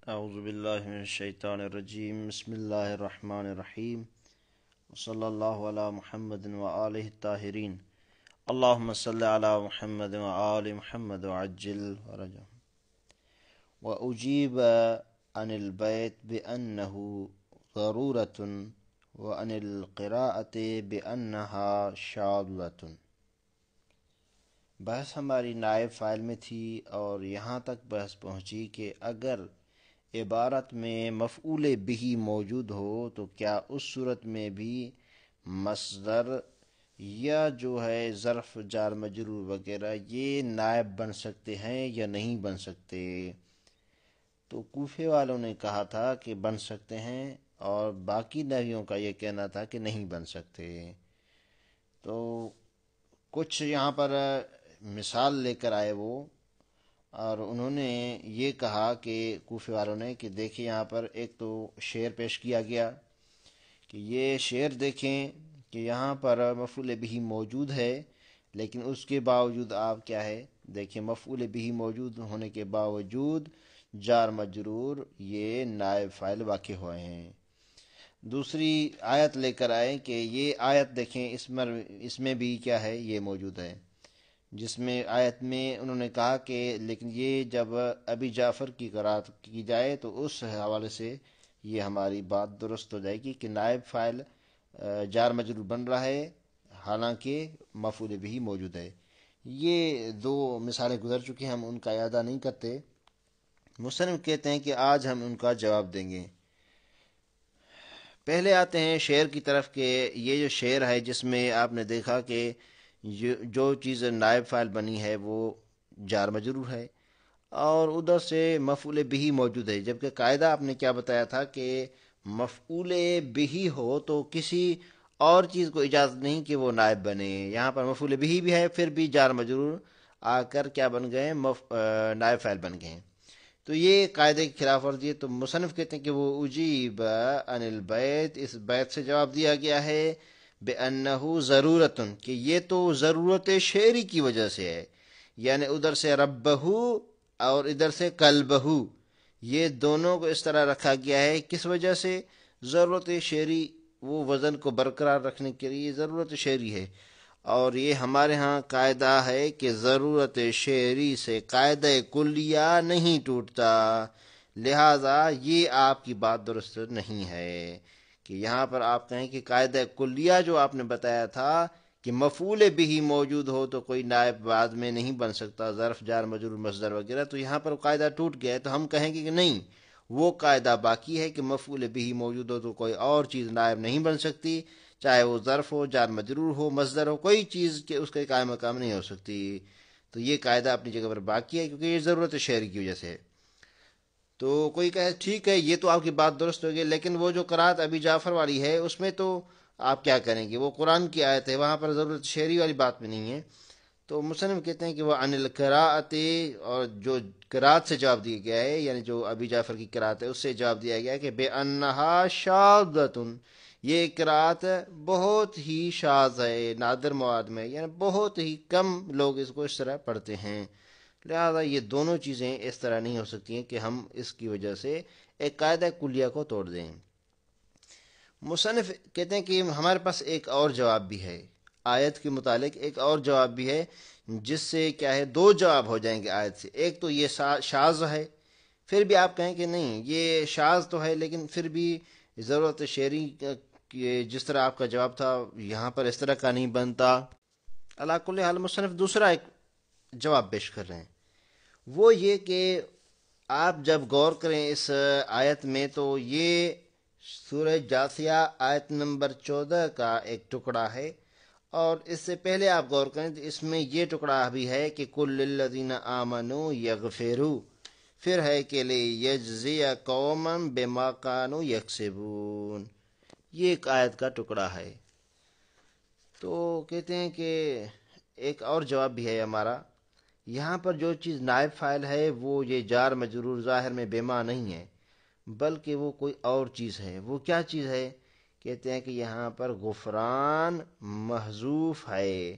اعوذ باللہ من الشیطان الرجیم بسم اللہ الرحمن الرحیم وصلی اللہ علی محمد وآلہ الطاہرین اللہم صلی علی محمد وآل محمد وعجل فرجہم وأجیب عن البیت بأنہ ضرورۃ وعن القراءۃ بأنہا شاذۃ۔ بحث ہماری نائب فائل میں تھی اور یہاں تک بحث پہنچی کہ اگر عبارت میں مفعول بہ موجود ہو تو کیا اس صورت میں بھی مصدر یا جو ہے ظرف جار مجرور وغیرہ یہ نائب بن سکتے ہیں یا نہیں بن سکتے؟ تو کوفے والوں نے کہا تھا کہ بن سکتے ہیں اور باقی نحویوں کا یہ کہنا تھا کہ نہیں بن سکتے۔ تو کچھ یہاں پر مثال لے کر آئے وہ، اور انہوں نے یہ کہا کہ کوفے والوں نے کہ دیکھیں یہاں پر ایک تو شعر پیش کیا گیا کہ یہ شعر دیکھیں کہ یہاں پر مفعول بہ موجود ہے، لیکن اس کے باوجود آپ کیا ہے دیکھیں مفعول بہ موجود ہونے کے باوجود جار مجرور یہ نائب فاعل واقع ہوئے ہیں۔ دوسری آیت لے کر آئے کہ یہ آیت دیکھیں اس میں بھی کیا ہے یہ موجود ہے، جس میں آیت میں انہوں نے کہا کہ لیکن یہ جب ابی جعفر کی قرات کی جائے تو اس حوالے سے یہ ہماری بات درست ہو جائے گی کہ نائب فاعل جار مجرور بن رہا ہے حالانکہ مفعول بھی موجود ہے۔ یہ دو مثالیں گزر چکی ہیں، ہم ان کا اعادہ نہیں کرتے۔ مصنف کہتے ہیں کہ آج ہم ان کا جواب دیں گے۔ پہلے آتے ہیں شعر کی طرف کہ یہ جو شعر ہے جس میں آپ نے دیکھا کہ جو چیز نائب فاعل بنی ہے وہ جار مجرور ہے اور ادھر سے مفعول بہ موجود ہے، جبکہ قاعدہ آپ نے کیا بتایا تھا کہ مفعول بہ ہو تو کسی اور چیز کو اجازت نہیں کہ وہ نائب بنے۔ یہاں پر مفعول بہ بھی ہے پھر بھی جار مجرور آ کر کیا بن گئے نائب فاعل بن گئے، تو یہ قاعدے کی خلاف ورزی ہے۔ تو مصنف کہتے ہیں کہ وہ اجیب عن البیت، اس بیت سے جواب دیا گیا ہے بِأَنَّهُ ضرورتن کہ یہ تو ضرورت شعری کی وجہ سے ہے، یعنی ادھر سے ربہ اور ادھر سے کلبہ، یہ دونوں کو اس طرح رکھا گیا ہے کس وجہ سے؟ ضرورت شعری، وہ وزن کو برقرار رکھنے کے لیے ضرورت شعری ہے، اور یہ ہمارے ہاں قاعدہ ہے کہ ضرورت شعری سے قاعدہ کلیہ نہیں ٹوٹتا، لہذا یہ آپ کی بات درست نہیں ہے کہ یہاں پر آپ کہیں کہ قاعدہ کلیہ جو آپ نے بتایا تھا کہ مفعول بہ موجود ہو تو کوئی نائب بعد میں نہیں بن سکتا، ظرف جار مجرور مصدر وغیرہ، تو یہاں پر قاعدہ ٹوٹ گیا ہے۔ تو ہم کہیں گے کہ نہیں، وہ قاعدہ باقی ہے کہ مفعول بہ موجود ہو تو کوئی اور چیز نائب نہیں بن سکتی، چاہے وہ ظرف ہو، جار مجرور ہو، مصدر ہو، کوئی چیز کہ اس کے قائم مقام نہیں ہو سکتی۔ تو یہ قاعدہ اپنی جگہ پر باقی ہے کیونکہ یہ ضرورت شعری کی وجہ سے ہے۔ تو کوئی کہے ٹھیک ہے یہ تو آپ کی بات درست ہوگی، لیکن وہ جو قرات ابی جعفر والی ہے اس میں تو آپ کیا کریں گے، وہ قرآن کی آیت ہے، وہاں پر ضرورت شعری والی بات بھی نہیں ہے۔ تو مصنف کہتے ہیں کہ وہ عن القراءۃ، اور جو قرات سے جواب دیا گیا ہے یعنی جو ابی جعفر کی قرات ہے اس سے جواب دیا گیا ہے کہ بِأَنَّهَا شاذۃ، یہ قرات بہت ہی شاذ ہے، نادر مواد میں، یعنی بہت ہی کم لوگ اس کو اس طرح پڑھتے ہیں، لہذا یہ دونوں چیزیں اس طرح نہیں ہو سکتی ہیں کہ ہم اس کی وجہ سے ایک قاعدہ کلیہ کو توڑ دیں۔ مصنف کہتے ہیں کہ ہمارے پاس ایک اور جواب بھی ہے، آیت کے متعلق ایک اور جواب بھی ہے جس سے کیا ہے دو جواب ہو جائیں گے آیت سے۔ ایک تو یہ شاذ ہے، پھر بھی آپ کہیں کہ نہیں یہ شاذ تو ہے لیکن پھر بھی ضرورت شعری جس طرح آپ کا جواب تھا یہاں پر اس طرح کا نہیں بنتا۔ علی کل حال مصنف دوسرا ایک جواب پیش کر رہے ہیں، وہ یہ کہ آپ جب غور کریں اس آیت میں تو یہ سورہ جاثیہ آیت نمبر 14 کا ایک ٹکڑا ہے، اور اس سے پہلے آپ غور کریں تو اس میں یہ ٹکڑا بھی ہے کہ کل للذین آمنوا یغفروا، پھر ہے کہ لیجزی قوما بما کانوا یکسبون، یہ ایک آیت کا ٹکڑا ہے۔ تو کہتے ہیں کہ ایک اور جواب بھی ہے ہمارا، یہاں پر جو چیز نائب فاعل ہے وہ یہ جار مجرور ظاہر میں بما نہیں ہے بلکہ وہ کوئی اور چیز ہے۔ وہ کیا چیز ہے؟ کہتے ہیں کہ یہاں پر غفران محذوف ہے،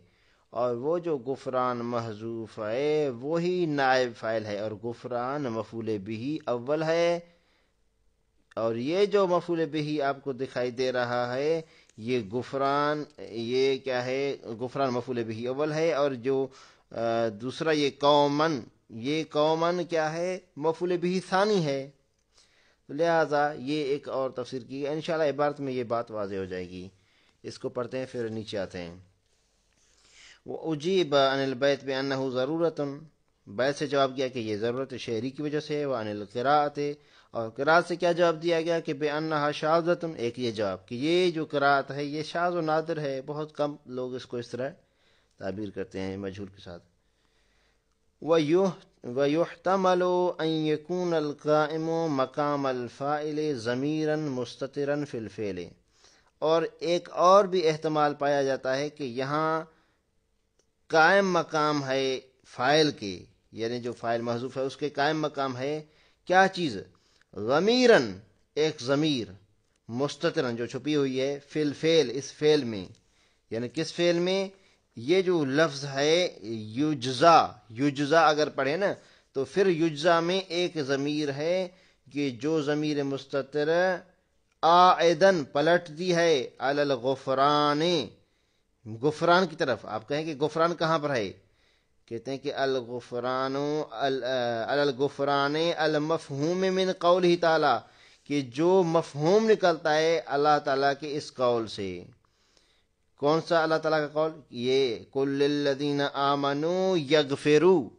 اور وہ جو غفران محذوف ہے وہی نائب فاعل ہے، اور غفران مفعول بہ اول ہے اور یہ جو مفعول بہ آپ کو دکھائی دے رہا ہے یہ غفران، یہ کیا ہے، غفران مفعول بہ اول ہے، اور جو دوسرا یہ قومن، یہ قومن کیا ہے، مفعول بہ ثانی ہے. لہذا یہ ایک اور تفسیر کی ہے. انشاءاللہ عبارت میں یہ بات واضح ہو جائے گی. اس کو پڑھتے ہیں پھر نیچے آتے ہیں. وَأُجِيبَ عَنِ الْبَيْتِ بِأَنَّهُ ضَرُورَةٌ، بیت سے جواب کیا کہ یہ ضرورت شہری کی وجہ سے ہے. وَعَنِ الْقِرَاءَةِ، اور قرات سے کیا جواب دیا گیا کہ بِأَنَّهَا شَاذَةٌ، ایک یہ جواب کہ یہ جو قرات ہے یہ شاذ و نادر ہے، بہت کم لوگ اس کو اس طرح تعبیر کرتے ہیں مجہول کے ساتھ. وَيُحْتَمَلُ أَن يَكُونَ الْقَائِمُ مَقَامَ الْفَاعِلِ ضَمِيرًا مُسْتَتِرًا فِي الْفِعْلِ، اور ایک اور بھی احتمال پایا جاتا ہے کہ یہاں قائم مقام ہے فاعل کے، یعنی جو فاعل محذوف ہے اس کے قائم مقام ہے کیا چیز، ضمیرن، ایک ضمیر، مستترن جو چھپی ہوئی ہے، فی الفعل، اس فعل میں. یعنی کس فعل میں، یہ جو لفظ ہے یجزا، یجزا اگر پڑھے نا تو پھر یجزا میں ایک ضمیر ہے کہ جو ضمیر مستتر آئدن پلٹتی ہے علی الغفران، غفران کی طرف. آپ کہیں کہ غفران کہاں پر ہے، کہتے ہیں کہ الغفران علی الغفران المفہوم من قولہ تعالی، کہ جو مفہوم نکلتا ہے اللہ تعالیٰ کے اس قول سے. کون سا اللہ تعالیٰ کا قول، یہ قل للذین آمنوا یغفروا.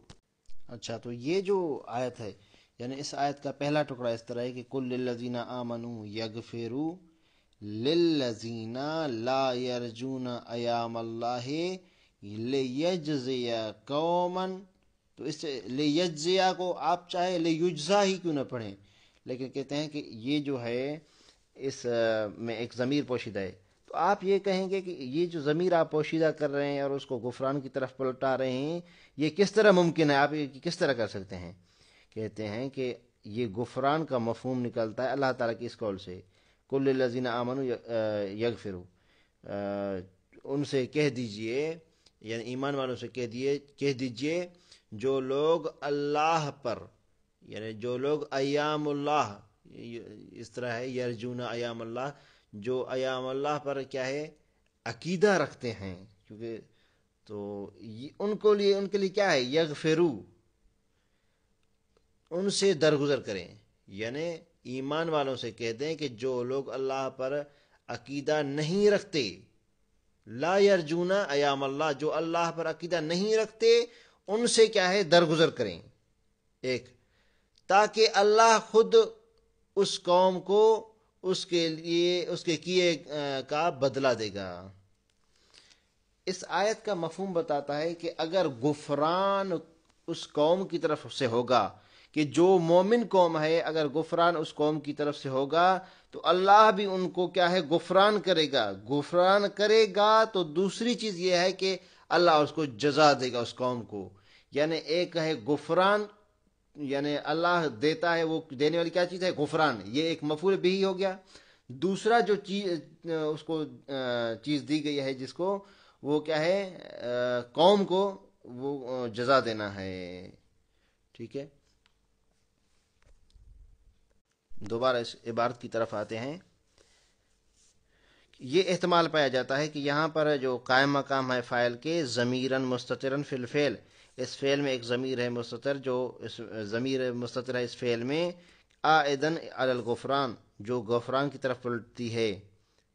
اچھا، تو یہ جو آیت ہے، یعنی اس آیت کا پہلا ٹکڑا اس طرح ہے کہ قل للذین آمنوا یغفروا للذین لا یرجون ایام اللہ لیجزی قوما. تو اس سے لیجزیا کو آپ چاہے لیجزا ہی کیوں نہ پڑھیں، لیکن کہتے ہیں کہ یہ جو ہے اس میں ایک ضمیر پوشیدہ ہے. تو آپ یہ کہیں گے کہ یہ جو ضمیر آپ پوشیدہ کر رہے ہیں اور اس کو غفران کی طرف پلٹا رہے ہیں، یہ کس طرح ممکن ہے، آپ یہ کس طرح کر سکتے ہیں. کہتے ہیں کہ یہ غفران کا مفہوم نکلتا ہے اللہ تعالیٰ کی اس قول سے، کل الذین آمنوا یغفروا، ان سے کہہ دیجئے، یعنی ایمان والوں سے کہہ دیجئے جو لوگ اللہ پر، یعنی جو لوگ ایام اللہ، اس طرح ہے یرجون ایام اللہ، جو ایام اللہ پر کیا ہے عقیدہ رکھتے ہیں، کیونکہ تو ان کے لیے کیا ہے، یغفرو، ان سے درگزر کریں. یعنی ایمان والوں سے کہہ دیں کہ جو لوگ اللہ پر عقیدہ نہیں رکھتے، لا یرجون ایام اللہ، جو اللہ پر عقیدہ نہیں رکھتے ان سے کیا ہے درگزر کریں. ایک، تاکہ اللہ خود اس قوم کو اس کے لیے اس کے کیے کا بدلہ دے گا. اس آیت کا مفہوم بتاتا ہے کہ اگر غفران اس قوم کی طرف سے ہوگا، کہ جو مومن قوم ہے، اگر غفران اس قوم کی طرف سے ہوگا تو اللہ بھی ان کو کیا ہے غفران کرے گا. غفران کرے گا تو دوسری چیز یہ ہے کہ اللہ اس کو جزا دے گا اس قوم کو. یعنی ایک ہے غفران، یعنی اللہ دیتا ہے، وہ دینے والی کیا چیز ہے، غفران، یہ ایک مفعول بھی ہو گیا. دوسرا جو چیز اس کو چیز دی گئی ہے جس کو، وہ کیا ہے، قوم کو وہ جزا دینا ہے. ٹھیک ہے، دوبارہ اس عبارت کی طرف آتے ہیں. یہ احتمال پایا جاتا ہے کہ یہاں پر جو قائم مقام ہے فاعل کے ضمیرن مستترن فی الفعل، اس فعل میں ایک ضمیر ہے مستتر، جو اس ضمیر مستتر ہے اس فعل میں عائدن علی الغفران، جو غفران کی طرف پلٹتی ہے.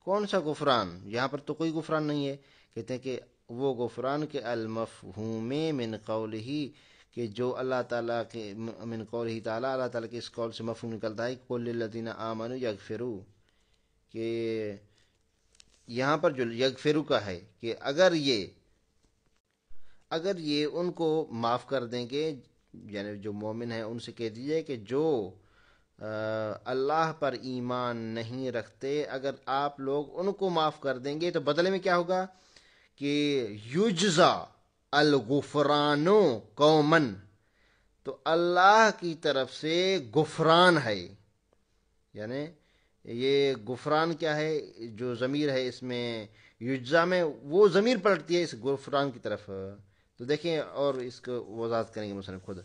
کون سا غفران، یہاں پر تو کوئی غفران نہیں ہے. کہتے ہیں کہ وہ غفران کے المفہوم من قولہ، کہ جو اللہ تعالیٰ کے من قولہ تعالیٰ، اللہ تعالیٰ کے اس قول سے مفہوم نکلتا ہے قل للذین آمنوا یغفروا، کہ یہاں پر جو یغفروا کا ہے کہ اگر یہ ان کو معاف کر دیں گے، یعنی جو مومن ہیں ان سے کہہ دیجئے کہ جو اللہ پر ایمان نہیں رکھتے، اگر آپ لوگ ان کو معاف کر دیں گے تو بدلے میں کیا ہوگا کہ یجزا الغفرانو قومن، تو اللہ کی طرف سے غفران ہے. یعنی یہ غفران کیا ہے، جو ضمیر ہے اس میں یجزا میں وہ ضمیر پلٹتی ہے اس غفران کی طرف. تو دیکھیں اور اس کو وضاحت کریں گے مصنف خود.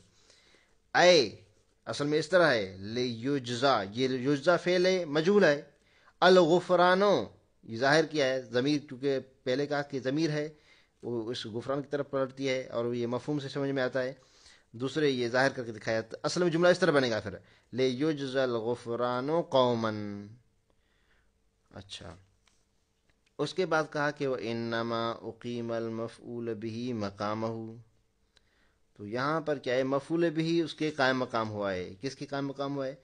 اے اصل میں اس طرح ہے، لیجزا، یہ یجزا فعل ہے، مجہول ہے، الغفرانو یہ ظاہر کیا ہے، ضمیر چونکہ پہلے کہا کہ ضمیر ہے وہ اس غفران کی طرف پلٹتی ہے اور یہ مفہوم سے سمجھ میں آتا ہے، دوسرے یہ ظاہر کر کے دکھایا، اصل میں جملہ اس طرح بنے گا پھر، لیجزا الغفران قوما. اچھا، اس کے بعد کہا کہ وَإِنَّمَا أُقِيمَ الْمَفْعُولَ بِهِ مَقَامَهُ. تو یہاں پر کیا ہے، مفعول بھی اس کے قائم مقام ہوا ہے. کس کے قائم مقام ہوا ہے؟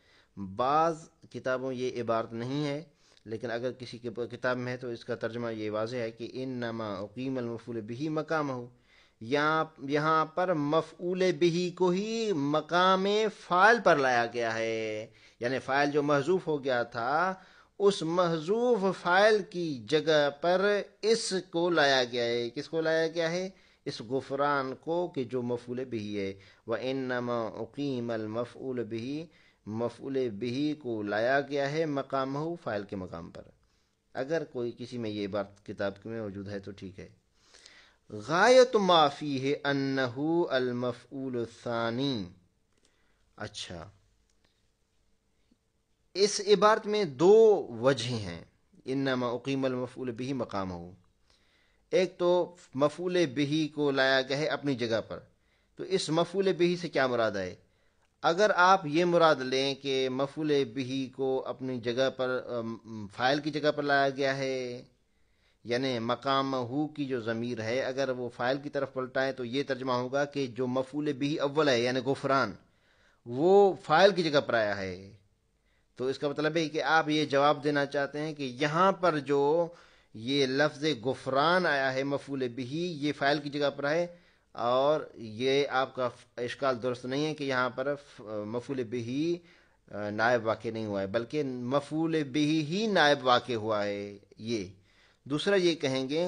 بعض کتابوں یہ عبارت نہیں ہے، لیکن اگر کسی کتاب میں ہے تو اس کا ترجمہ یہ واضح ہے کہ انما اقیم المفعول به مقامہ. یہاں پر مفعول به کو ہی مقام فاعل پر لایا گیا ہے، یعنی فاعل جو محذوف ہو گیا تھا اس محذوف فاعل کی جگہ پر اس کو لایا گیا ہے. کس کو لایا گیا ہے؟ اس غفران کو، کہ جو مفعول به ہے. وَإِنَّمَا أُقِيمَ الْمَفْعُولُ بِهِ، مفعول به کو لایا گیا ہے مقامہ فاعل کے مقام پر. اگر کوئی کسی میں یہ بات کتاب میں موجود ہے تو ٹھیک ہے. غایت ما فیہ انہ المفعول الثانی. اچھا، اس عبارت میں دو وجہ ہیں، انما اقیم المفعول به مقامہ. ایک تو مفعول به کو لایا گیا ہے اپنی جگہ پر، تو اس مفعول به سے کیا مراد ہے؟ اگر آپ یہ مراد لیں کہ مفعول به کو اپنی جگہ پر فاعل کی جگہ پر لایا گیا ہے، یعنی مقام ہو کی جو ضمیر ہے اگر وہ فاعل کی طرف پلٹائیں تو یہ ترجمہ ہوگا کہ جو مفعول به اول ہے یعنی غفران وہ فاعل کی جگہ پر آیا ہے. تو اس کا مطلب ہے کہ آپ یہ جواب دینا چاہتے ہیں کہ یہاں پر جو یہ لفظ غفران آیا ہے مفعول به یہ فاعل کی جگہ پر ہے، اور یہ آپ کا اشکال درست نہیں ہے کہ یہاں پر مفعول به نائب واقع نہیں ہوا ہے، بلکہ مفعول به ہی نائب واقع ہوا ہے. یہ دوسرا یہ کہیں گے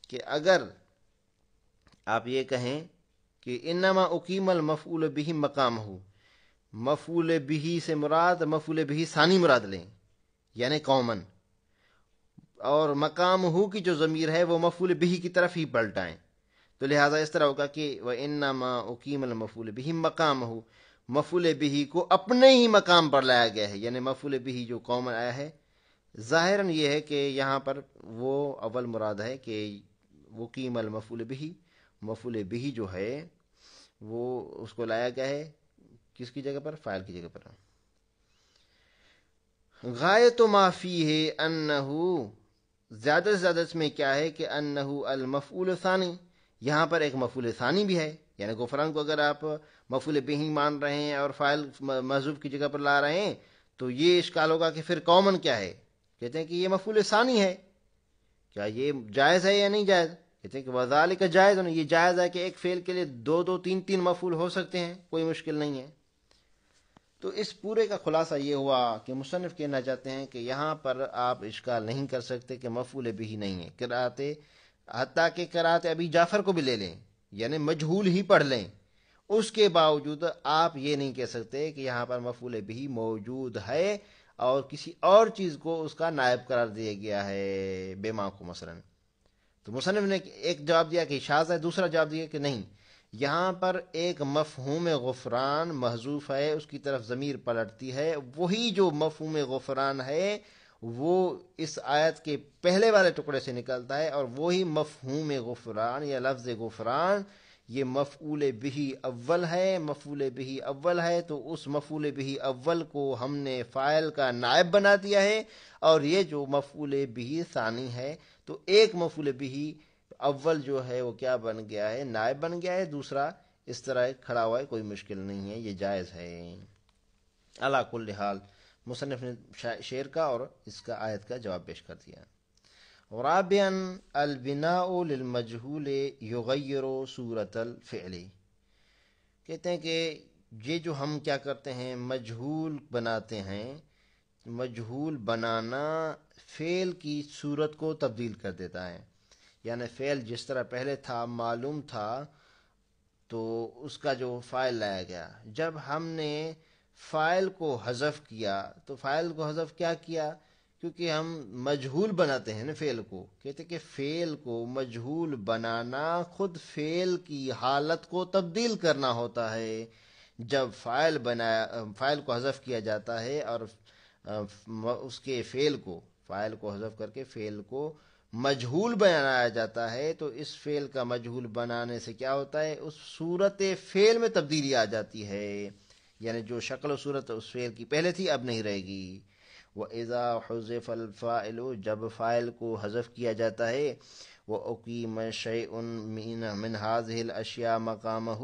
کہ اگر آپ یہ کہیں کہ انما اقیم المفعول به مقامہ، مفعول به سے مراد مفعول به ثانی مراد لیں یعنی قومن، اور مقام ہو کی جو ضمیر ہے وہ مفعول به کی طرف ہی پلٹائیں، تو لہٰذا اس طرح ہوگا کہ وَإِنَّمَا أُقِيمَ الْمَفْعُولُ بِهِ مَقَامَهُ، مفعول به کو اپنے ہی مقام پر لایا گیا ہے، یعنی مفعول به جو قومن آیا ہے. ظاہراً یہ ہے کہ یہاں پر وہ اول مراد ہے کہ وقیم المفعول به، مفعول به جو ہے وہ اس کو لایا گیا ہے کس کی جگہ پر؟ فاعل کی جگہ پر. غایت ما فیہ انہ، زیادہ سے زیادہ اس میں کیا ہے کہ انہ المفعول ثانی، یہاں پر ایک مفعول ثانی بھی ہے، یعنی غفران کو اگر آپ مفعول به مان رہے ہیں اور فاعل محذوف کی جگہ پر لا رہے ہیں تو یہ اشکال ہوگا کہ پھر قومن کیا ہے؟ کہتے ہیں کہ یہ مفعول ثانی ہے. کیا یہ جائز ہے یا نہیں جائز؟ کہتے ہیں کہ وذالک جائز، یہ جائز ہے کہ ایک فعل کے لیے دو دو تین تین مفعول ہو سکتے ہیں، کوئی مشکل نہیں ہے. تو اس پورے کا خلاصہ یہ ہوا کہ مصنف کہنا چاہتے ہیں کہ یہاں پر آپ اشکال نہیں کر سکتے کہ مفعول بھی نہیں ہے. قرأت، حتیٰ کہ قرأت ابی جعفر کو بھی لے لیں یعنی مجہول ہی پڑھ لیں، اس کے باوجود آپ یہ نہیں کہہ سکتے کہ یہاں پر مفعول بھی موجود ہے اور کسی اور چیز کو اس کا نائب قرار دیا گیا ہے، بے ماں کو مثلا. تو مصنف نے ایک جواب دیا کہ شاذ ہے، دوسرا جواب دیا کہ نہیں، یہاں پر ایک مفہوم غفران محذوف ہے، اس کی طرف ضمیر پلٹتی ہے، وہی جو مفہوم غفران ہے وہ اس آیت کے پہلے والے ٹکڑے سے نکلتا ہے، اور وہی مفہوم غفران یا لفظ غفران یہ مفعول به اول ہے. مفعول به اول ہے تو اس مفعول به اول کو ہم نے فاعل کا نائب بنا دیا ہے، اور یہ جو مفعول به ثانی ہے تو ایک مفعول به اول جو ہے وہ کیا بن گیا ہے؟ نائب بن گیا ہے، دوسرا اس طرح کھڑا ہوا ہے، کوئی مشکل نہیں ہے، یہ جائز ہے. علی کل حال مصنف نے شعر کا اور اس کا آیت کا جواب پیش کر دیا. رابعا البناء للمجہول یغیر صورت الفعل. کہتے ہیں کہ یہ جو ہم کیا کرتے ہیں، مجہول بناتے ہیں، مجہول بنانا فعل کی صورت کو تبدیل کر دیتا ہے. یعنی فعل جس طرح پہلے تھا معلوم تھا تو اس کا جو فاعل لایا گیا، جب ہم نے فاعل کو حذف کیا تو فاعل کو حذف کیا کیا؟ کیونکہ ہم مجہول بناتے ہیں نا فعل کو. کہتے کہ فعل کو مجہول بنانا خود فعل کی حالت کو تبدیل کرنا ہوتا ہے. جب فاعل کو حذف کیا جاتا ہے اور اس کے فاعل کو حذف کر کے فعل کو مجہول بنایا جاتا ہے، تو اس فعل کا مجہول بنانے سے کیا ہوتا ہے، اس صورت فعل میں تبدیلی آ جاتی ہے، یعنی جو شکل و صورت اس فعل کی پہلے تھی اب نہیں رہے گی۔ وَإِذَا حُذِفَ الْفَاعِلُ، جب فاعل کو حذف کیا جاتا ہے، وَأُقِيمَ شَيْءٌ مِّنْ هَٰذِهِ الْأَشْيَاءِ مَقَامَهُ،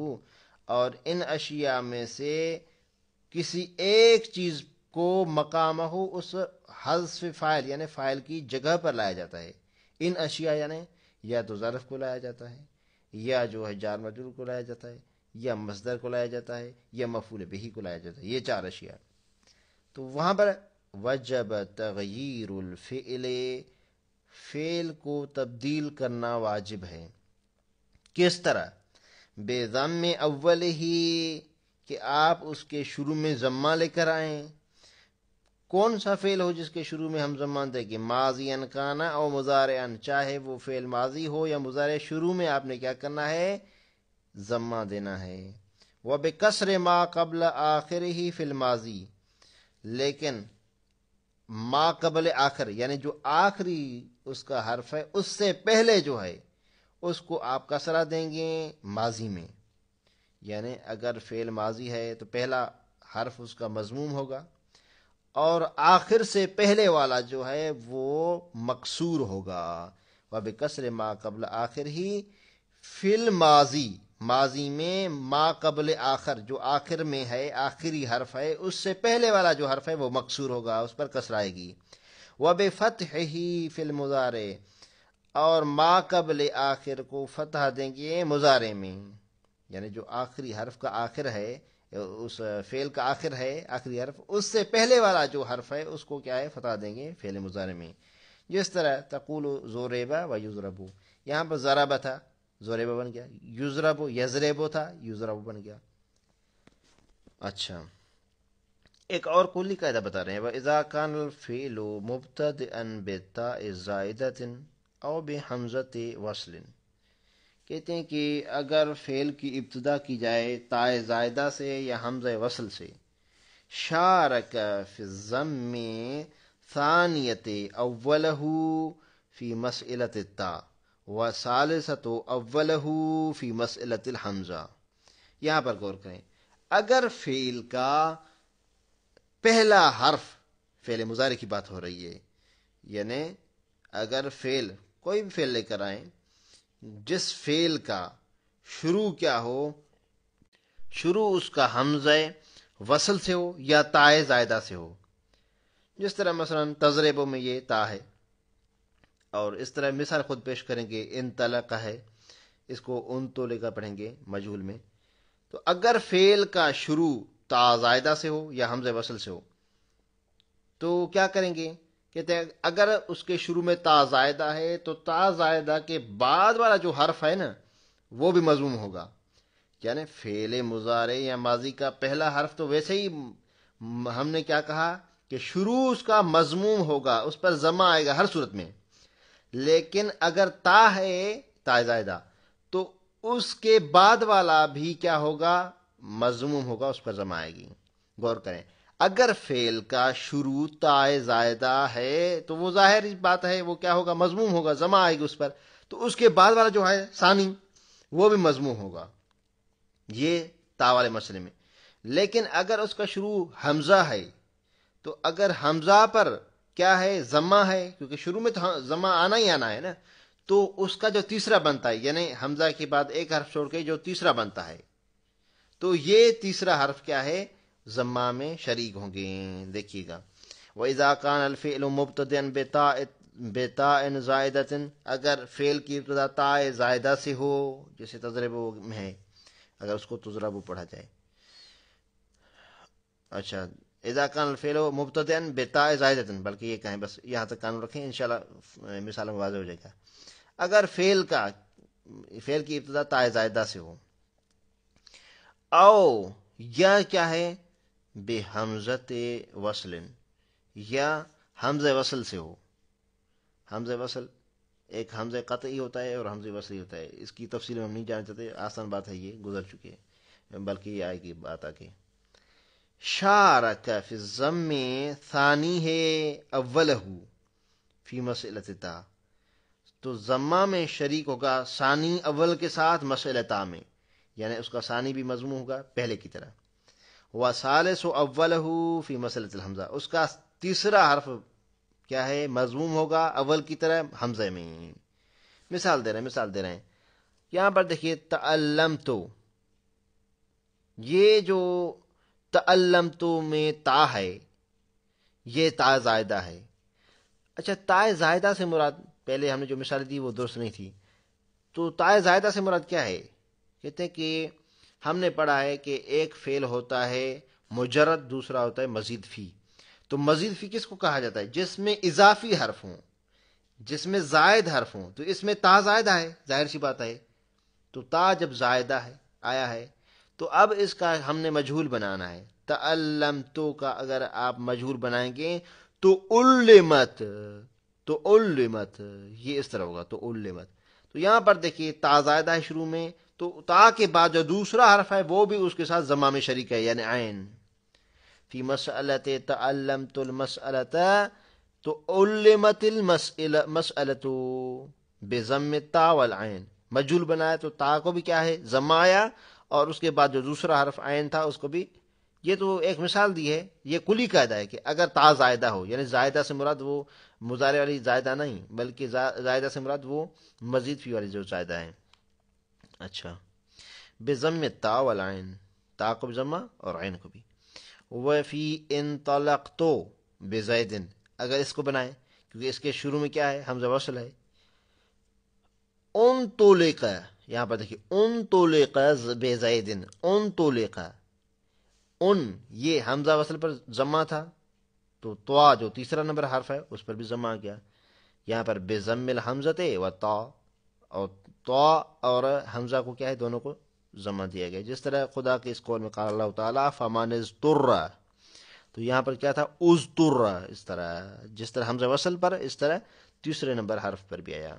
اور ان اشیاء میں سے کسی ایک چیز کو مقامہ اس حذف فاعل یعنی فاعل کی جگہ پر لایا جاتا ہے۔ ان اشیاء یعنی یا تو ظرف کو لایا جاتا ہے، یا جو ہے جار مجرور کو لایا جاتا ہے، یا مصدر کو لایا جاتا ہے، یا مفعول بہ کو لایا جاتا ہے، یہ چار اشیاء۔ تو وہاں پر وجب تغییر الفعل، فعل کو تبدیل کرنا واجب ہے۔ کس طرح؟ بے ضم اول ہی، کہ آپ اس کے شروع میں ضمہ لے کر آئیں۔ کون سا فعل ہو جس کے شروع میں ہم ضمہ دیں کہ ماضیًا کانا او مضارعًا، چاہے وہ فعل ماضی ہو یا مضارع، شروع میں آپ نے کیا کرنا ہے، ضمہ دینا ہے۔ وبکسر ما قبل آخرہ فی الماضی، لیکن ما قبل آخر یعنی جو آخری اس کا حرف ہے اس سے پہلے جو ہے اس کو آپ کسرہ دیں گے ماضی میں، یعنی اگر فعل ماضی ہے تو پہلا حرف اس کا مضموم ہوگا، اور آخر سے پہلے والا جو ہے وہ مکسور ہوگا۔ وبکسر ما قبل آخر ہی فی الماضی، ماضی میں ما قبل آخر جو آخر میں ہے، آخری حرف ہے، اس سے پہلے والا جو حرف ہے وہ مکسور ہوگا، اس پر کسر آئے گی۔ وبفتحہ فی المضارع، اور ما قبل آخر کو فتح دیں گے مضارع میں، یعنی جو آخری حرف کا آخر ہے، اس فعل کا آخر ہے آخری حرف، اس سے پہلے والا جو حرف ہے اس کو کیا ہے، فتح دیں گے فعل مضارع میں۔ جس طرح تقول زوریبا و یضربو، یہاں پر ضربہ تھا، زوریبا بن گیا، یضربو یضربو تھا، یضربو بن گیا۔ اچھا، ایک اور کلی قاعدہ بتا رہے ہیں، وَإِذَا كَانَ الْفِعْلُ مُبْتَدِئًا بِالتَّاءِ زَائِدَةٍ أَوْ بِحَمْزَةِ وَصْلٍ، کہتے ہیں کہ اگر فعل کی ابتدا کی جائے تاء زائدہ سے یا حمزہ وصل سے، شارک فی الضم ثانیت اولہ فی مسئلۃ التاء وثالثۃ اولہ فی مسئلۃ الحمزہ۔ یہاں پر غور کریں، اگر فعل کا پہلا حرف، فعل مضارع کی بات ہو رہی ہے، یعنی اگر فعل کوئی بھی فعل لے کر آئیں جس فعل کا شروع کیا ہو، شروع اس کا حمزہ وصل سے ہو یا تاء زائدہ سے ہو، جس طرح مثلا تضرب میں یہ تا ہے، اور اس طرح مثال خود پیش کریں گے، انطلق ہے، اس کو ان تو لے کر پڑھیں گے مجہول میں۔ تو اگر فعل کا شروع تا زائدہ سے ہو یا حمزہ وصل سے ہو تو کیا کریں گے، کہتے ہیں اگر اس کے شروع میں تا زائدہ ہے تو تا زائدہ کے بعد والا جو حرف ہے نا وہ بھی مضموم ہوگا، یعنی فعل مضارع یا ماضی کا پہلا حرف تو ویسے ہی ہم نے کیا کہا کہ شروع اس کا مضموم ہوگا، اس پر ضمہ آئے گا ہر صورت میں، لیکن اگر تا ہے تا زائدہ تو اس کے بعد والا بھی کیا ہوگا، مضموم ہوگا، اس پر ضمہ آئے گی۔ غور کریں، اگر فعل کا شروع تا زائدہ ہے تو وہ ظاہر بات ہے وہ کیا ہوگا، مضموم ہوگا، ضمہ آئے گی اس پر، تو اس کے بعد والا جو ہے ثانی وہ بھی مضموم ہوگا، یہ تا والے مسئلے میں۔ لیکن اگر اس کا شروع حمزہ ہے تو اگر حمزہ پر کیا ہے، ضمہ ہے، کیونکہ شروع میں تو ضمہ آنا ہی آنا ہے نا، تو اس کا جو تیسرا بنتا ہے، یعنی حمزہ کے بعد ایک حرف چھوڑ کے جو تیسرا بنتا ہے، تو یہ تیسرا حرف کیا ہے، ضمہ میں شریک ہوں گے۔ دیکھیے گا، وَإِذَا كَانَ الْفِعْلُ مُبْتَدِئًا بِتَاءٍ زَائِدَةٍ، اگر فعل کی ابتدا تاء زائدہ سے ہو، جیسے تضرب میں ہے، اگر اس کو تضرب پڑھا جائے۔ اچھا، اذا كان الفعل مبتدئا بتاء زائدة، بلکہ یہ کہیں بس یہاں تک قانون رکھیں، انشاءاللہ مثال میں واضح ہو جائے گا۔ اگر فعل کی ابتدا تاء زائدہ سے ہو، او یا کیا ہے، بحمزۃ وصل، یا حمزہ وصل سے ہو۔ حمزہ وصل ایک حمزہ قطعی ہوتا ہے اور حمزہ وصلی ہوتا ہے، اس کی تفصیل ہم نہیں جانتے، آسان بات ہے، یہ گزر چکی ہے۔ بلکہ یہ آئے گی بات آگے. شارک فی الضم ثانی ہے اولہ فی مسئلۃ تا، تو ضمہ میں شریک ہوگا ثانی اول کے ساتھ مسئلہ تا میں، یعنی اس کا ثانی بھی مضموم ہوگا پہلے کی طرح. وثالث اولہ فی مسئلۃ الحمزہ، اس کا تیسرا حرف کیا ہے؟ مضموم ہوگا اول کی طرح حمزہ میں. مثال دے رہے ہیں یہاں پر دیکھیے تعلمتو، یہ جو تعلمتو میں تا ہے یہ تا زائدہ ہے. اچھا تا زائدہ سے مراد، پہلے ہم نے جو مثال دی وہ درست نہیں تھی. تو تا زائدہ سے مراد کیا ہے؟ کہتے ہیں کہ ہم نے پڑھا ہے کہ ایک فعل ہوتا ہے مجرد، دوسرا ہوتا ہے مزید فی. تو مزید فی کس کو کہا جاتا ہے؟ جس میں اضافی حرف ہوں، جس میں زائد حرف ہوں. تو اس میں تا زائدہ ہے، ظاہر سی بات ہے. تو تا جب زائدہ ہے آیا ہے تو اب اس کا ہم نے مجہول بنانا ہے. تعلمتو کا اگر آپ مجہول بنائیں گے تو علمت، یہ اس طرح ہوگا. تو علمت، تو یہاں پر دیکھیے تا زائدہ ہے شروع میں، تو تا کے بعد جو دوسرا حرف ہے وہ بھی اس کے ساتھ ضمہ میں شریک ہے، یعنی عین. فی مسئلۃ تعلمت المسئلۃ، تو علمت المسئلۃ بضم التا والعین. مجہول بنایا تو تا کو بھی کیا ہے؟ ضمہ آیا، اور اس کے بعد جو دوسرا حرف عین تھا اس کو بھی. یہ تو ایک مثال دی ہے، یہ کلی قاعدہ ہے کہ اگر تا زائدہ ہو، یعنی زائدہ سے مراد وہ مضارع والی زائدہ نہیں، بلکہ زائدہ سے مراد وہ مزید فی والی جو زائدہ ہے. اچھا، بضم التا والعین، تا کو بھی ضمہ اور عین کو بھی. وفی انطلقتو بزید، اگر اس کو بنائیں کیونکہ اس کے شروع میں کیا ہے؟ حمزہ وصل ہے. ان طلق، یہاں پر دیکھیے ان طلق بزید، ان طلق، ان یہ حمزہ وصل پر ضمہ تھا، تو طوا جو تیسرا نمبر حرف ہے اس پر بھی ضمہ آ گیا. یہاں پر بضم الحمزۃ و تا، اور طوا اور حمزہ کو کیا ہے؟ دونوں کو ضمہ دیا گیا. جس طرح خدا کے اس قول میں قال اللہ تعالیٰ فمن اضطر، تو یہاں پر کیا تھا؟ اضطر. اس طرح جس طرح حمزہ وصل پر، اس طرح تیسرے نمبر حرف پر بھی آیا.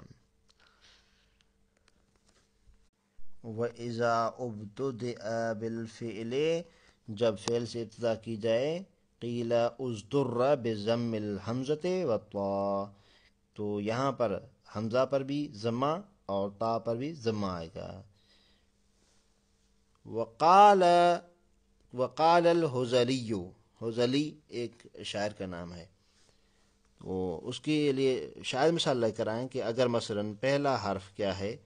وَإِذَا اُبْتُدِئَ بِالْفِعْلِ، جب فعل سے ابتدا کی جائے، قِيلَ اُزْدُرَّ بِضَمِّ الْحَمْزَةِ وَالطَّاءِ، تو یہاں پر حمزہ پر بھی ضمہ اور تا پر بھی ضمہ آئے گا. وقال الحزلی، حزلی ایک شاعر کا نام ہے، وہ اس کے لیے شاعر مثال لے کر آئیں کہ اگر مثلا پہلا حرف کیا ہے؟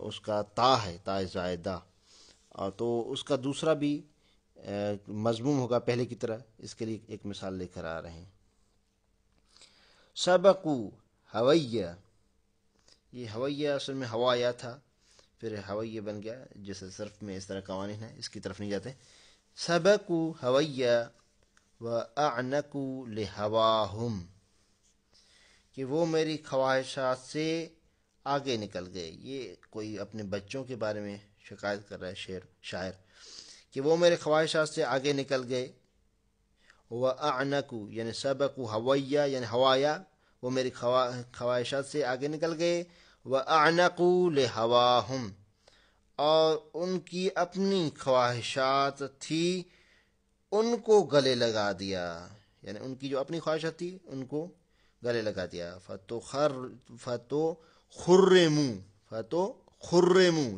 اس کا تا ہے، تا زائدہ، اور تو اس کا دوسرا بھی مضموم ہوگا پہلے کی طرح. اس کے لیے ایک مثال لے کر آ رہے ہیں. سبقو ہویہ، یہ ہویہ اصل میں ہوایا تھا، پھر ہویہ بن گیا. جیسے صرف میں اس طرح قوانین ہیں، اس کی طرف نہیں جاتے. سبقو ہویہ واعنقو لہواہم، کہ وہ میری خواہشات سے آگے نکل گئے. یہ کوئی اپنے بچوں کے بارے میں شکایت کر رہا ہے شاعر، کہ وہ میرے خواہشات سے آگے نکل گئے. وَأَعْنَقُ یعنی سبقُ ہویہ یعنی ہوایا، وہ میری خواہشات سے آگے نکل گئے. وَأَعْنَقُ لِهَوَاهُمْ، اور ان کی اپنی خواہشات تھی ان کو گلے لگا دیا، یعنی ان کی جو اپنی خواہشات تھی ان کو گلے لگا دیا. فتخرموا،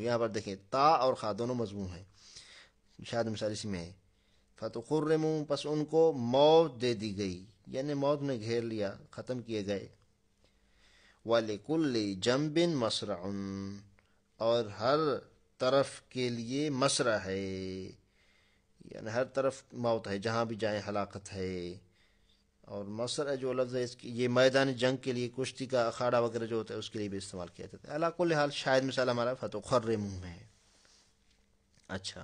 یہاں پر دیکھیں تا اور خا دونوں مضموم ہیں، شاید مثال اسی میں ہے. فتخرموا، پس ان کو موت دے دی گئی، یعنی موت نے گھیر لیا، ختم کیے گئے. وَلِكُلِّ جَنْبٍ مَصْرَعٌ، اور ہر طرف کے لیے مصرع ہے، یعنی ہر طرف موت ہے، جہاں بھی جائیں ہلاکت ہے. اور مصرع جو لفظ ہے یہ میدان جنگ کے لیے، کشتی کا اکھاڑا وغیرہ جو ہوتا ہے اس کے لیے بھی استعمال کیا جاتا ہے. علی کل حال شاید مثال ہمارا فتخرموا میں ہے. اچھا،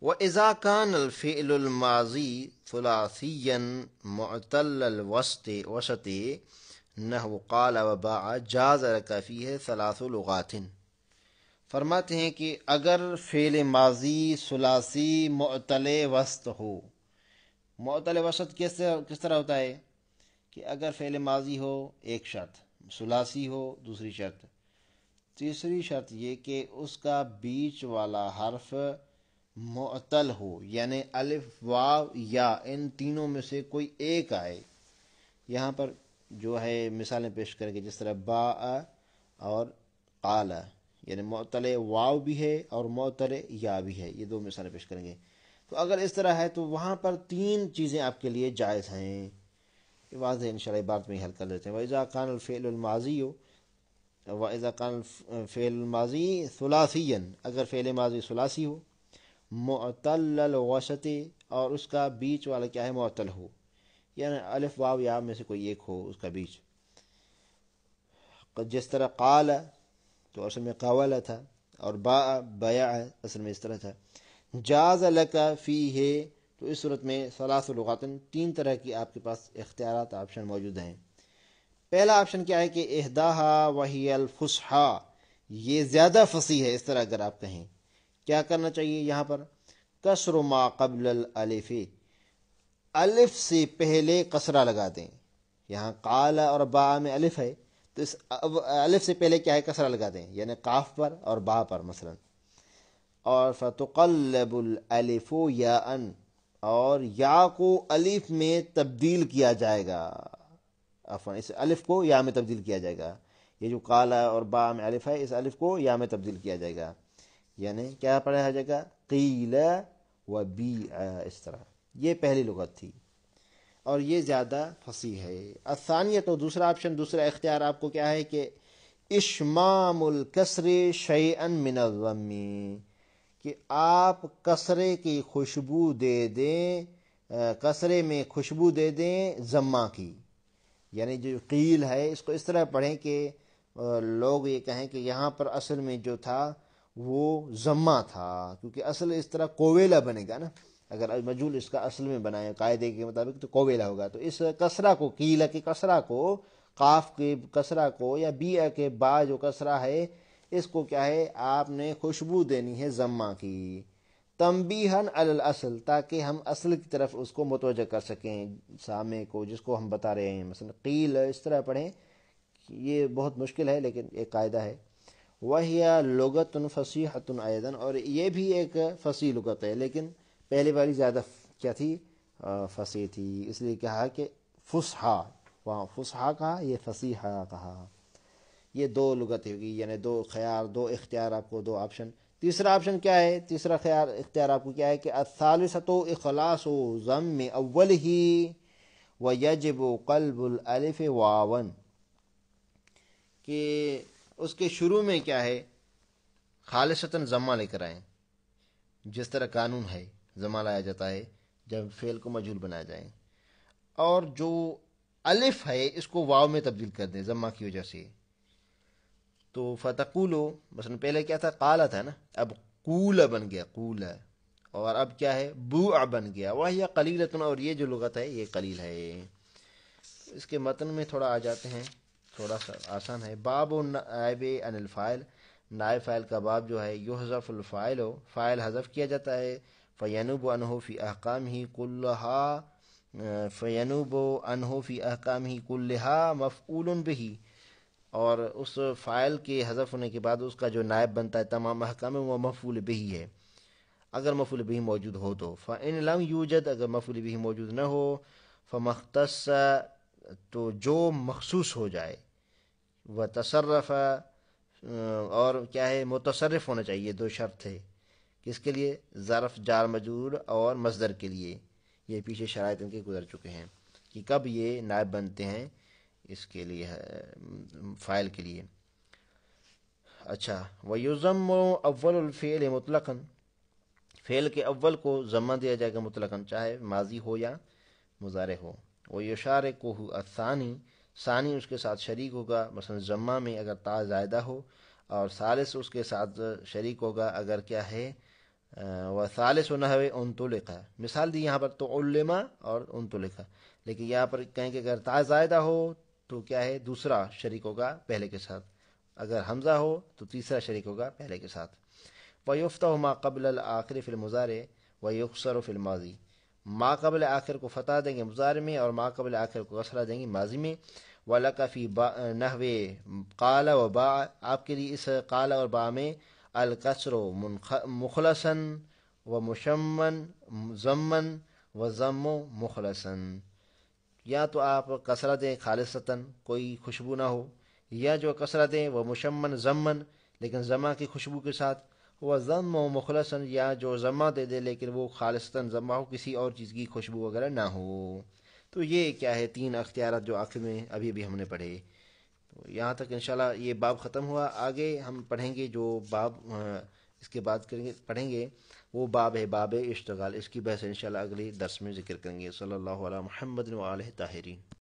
وَإِذَا كَانَ الْفِعْلُ الْمَاضِي ثُلَاثِيًّا مُعْتَلَّ الْوَسْطِ نحو قال وباع جاز لك فيه ثلاث لغات. فرماتے ہیں کہ اگر فعل ماضی ثلاثی معتل وسط ہو، معتل وسط کس طرح ہوتا ہے؟ کہ اگر فعل ماضی ہو ایک شرط، ثلاثی ہو دوسری شرط، تیسری شرط یہ کہ اس کا بیچ والا حرف معطل ہو، یعنی الف واو یا ان تینوں میں سے کوئی ایک آئے. یہاں پر جو ہے مثالیں پیش کریں گے، جس طرح با اور قال، یعنی معطل واو بھی ہے اور معطل یا بھی ہے. یہ دو مثالیں پیش کریں گے. تو اگر اس طرح ہے تو وہاں پر تین چیزیں آپ کے لیے جائز ہیں. یہ واضح انشاءاللہ بات میں حل کر لیتے ہیں. وَإِذَا كَانَ الْفِعْلُ الْمَاضِيُّ وَإِذَا كَانَ الْفِعْلُ الْمَاضِي ثُلَاثِيًّا، اگر فعل ماضی ثلاثی ہو، معطل الوسط، اور اس کا بیچ والا کیا ہے، معطل ہو، یعنی الف واو یا میں سے کوئی ایک ہو اس کا بیچ. جس طرح قال تو اصل میں قاولا تھا، اور با بیع اصل میں اس طرح تھا. جاز لک فیہ، تو اس صورت میں ثلاث لغات، تین طرح کی آپ کے پاس اختیارات آپشن موجود ہیں. پہلا آپشن کیا ہے کہ احداہا وہی الفصحا، یہ زیادہ فصیح ہے. اس طرح اگر آپ کہیں کیا کرنا چاہیے، یہاں پر کسر ما قبل الالف، الف سے پہلے کسرہ لگا دیں. یہاں قال اور با میں الف ہے تو اس الف سے پہلے کیا ہے، کسرہ لگا دیں، یعنی قاف پر اور با پر مثلا. اور فتقلب الالف یاء، اور یا کو الف میں تبدیل کیا جائے گا، عفوا اس الف کو یا میں تبدیل کیا جائے گا. یہ جو قال اور با میں الف ہے، اس الف کو یا میں تبدیل کیا جائے گا، یعنی کیا پڑھا جائے گا، قیل و بیع. اس طرح یہ پہلی لغت تھی اور یہ زیادہ فصیح ہے. الثانیہ، تو دوسرا آپشن، دوسرا اختیار آپ کو کیا ہے کہ اشمام الکسر شیئا من الضم، کہ آپ کسرے کی خوشبو دے دیں، کسرے میں خوشبو دے دیں ضمہ کی. یعنی جو قیل ہے اس کو اس طرح پڑھیں کہ لوگ یہ کہیں کہ یہاں پر اصل میں جو تھا وہ ضمہ تھا، کیونکہ اصل اس طرح کوویلا بنے گا نا، اگر مجہول اس کا اصل میں بنائے قاعدے کے مطابق تو کوویلا ہوگا. تو اس کسرہ کو، قیل کے کسرہ کو، قاف کے کسرہ کو، یا بیع کے با جو کسرہ ہے اس کو کیا ہے، آپ نے خوشبو دینی ہے ضمہ کی، تنبیہاً علی الاصل، تاکہ ہم اصل کی طرف اس کو متوجہ کر سکیں سامع کو جس کو ہم بتا رہے ہیں. مثلا قیل اس طرح پڑھیں، یہ بہت مشکل ہے لیکن ایک قاعدہ ہے. وَهِيَ لُغَةٌ فَصِيحَةٌ أَيْضًا، اور یہ بھی ایک فصیح لغت ہے، لیکن پہلے والی زیادہ کیا تھی، فصیح تھی، اس لیے کہا کہ فصحا، وہاں فصحا کہا، یہ فصیحہ کہا. یہ دو لغتیں ہوگی، یعنی دو خیار، دو اختیار آپ کو، دو آپشن. تیسرا آپشن کیا ہے، تیسرا خیار اختیار آپ کو کیا ہے کہ الثالثۃ اخلاص ضم اولہ ویجب قلب الالف واوا، کہ اس کے شروع میں کیا ہے خالصتاً ضمہ لے کر آئیں، جس طرح قانون ہے ضمہ لایا جاتا ہے جب فعل کو مجہول بنایا جائے، اور جو الف ہے اس کو واو میں تبدیل کر دیں ضمہ کی وجہ سے. تو فتقولو، مثلا پہلے کیا تھا، قالا تھا نا، اب قول بن گیا، قول، اور اب کیا ہے، بوع بن گیا. وہی قلیلۃ، اور یہ جو لغت ہے یہ قلیل ہے. اس کے متن میں تھوڑا آ جاتے ہیں، تھوڑا سا آسان ہے. باب نائب عن الفاعل، نائب فاعل کا باب جو ہے، یحذف الفاعل، فاعل حذف کیا جاتا ہے. فینوب عنہ فی احکامہ کلھا، فینوب عنہ فی احکامہ کلھا مفعول بہ، اور اس فاعل کے حذف ہونے کے بعد اس کا جو نائب بنتا ہے تمام احکام میں وہ مفعول بہ ہے، اگر مفعول بہ موجود ہو تو. فإن لم یوجد، اگر مفعول بہ موجود نہ ہو، فمختص، تو جو مخصوص ہو جائے، وتصرف، اور کیا ہے، متصرف ہونا چاہیے. دو شرط ہے کس کے لیے، ظرف، جار مجرور اور مصدر کے لیے. یہ پیچھے شرائط ان کے گزر چکے ہیں کہ کب یہ نائب بنتے ہیں اس کے لیے، فاعل کے لیے. اچھا، وَيُضَمُّ اول الفعل مطلقاً، فعل کے اول کو ضمہ دیا جائے گا مطلقاً، چاہے ماضی ہو یا مضارع ہو. وَيُشَارِكُهُ الثانی، ثانی اس کے ساتھ شریک ہوگا، مثلا ضمہ میں اگر تا زائدہ ہو، اور ثالث اس کے ساتھ شریک ہوگا اگر کیا ہے، وثالث نحو انطلق، مثال دی یہاں پر تو علما اور انطلق، لیکن یہاں پر کہیں کہ اگر تا زائدہ ہو تو کیا ہے، دوسرا شریک ہوگا پہلے کے ساتھ، اگر حمزہ ہو تو تیسرا شریک ہوگا پہلے کے ساتھ. وَيُفْتَحُ مَا قَبْلَ الْآخِرِ فِي الْمُضَارِعِ وَيُكْسَرُ فِي الْمَاضِي، ما قبل آخر کو فتح دیں گے مضارع میں، اور ما قبل آخر کو کسرہ دیں گے ماضی میں. وَلَكَ فِي نَحْوِ قَالَ وَبَاءَ، آپ کے لیے اس قال اور با میں الکسر مخلصاً و مشمن ضمن و ضم مخلصن، یا تو آپ کسرہ دیں خالصتاً کوئی خوشبو نہ ہو، یا جو کسرہ دیں وہ مشمن ضمن لیکن ضمہ کی خوشبو کے ساتھ، وہ ضم و مخلصن یا جو ضمہ دے دے لیکن وہ خالصتاً ضمہ ہو، کسی اور چیز کی خوشبو وغیرہ نہ ہو۔ تو یہ کیا ہے، تین اختیارات جو آخر میں ابھی ابھی ہم نے پڑھے۔ تو یہاں تک انشاءاللہ یہ باب ختم ہوا۔ آگے ہم پڑھیں گے جو باب اس کے بعد پڑھیں گے، وہ باب ہے باب اشتغال۔ اس کی بحث انشاءاللہ اگلے درس میں ذکر کریں گے۔ صلی اللہ علیہ محمد و آلہ طاہرین۔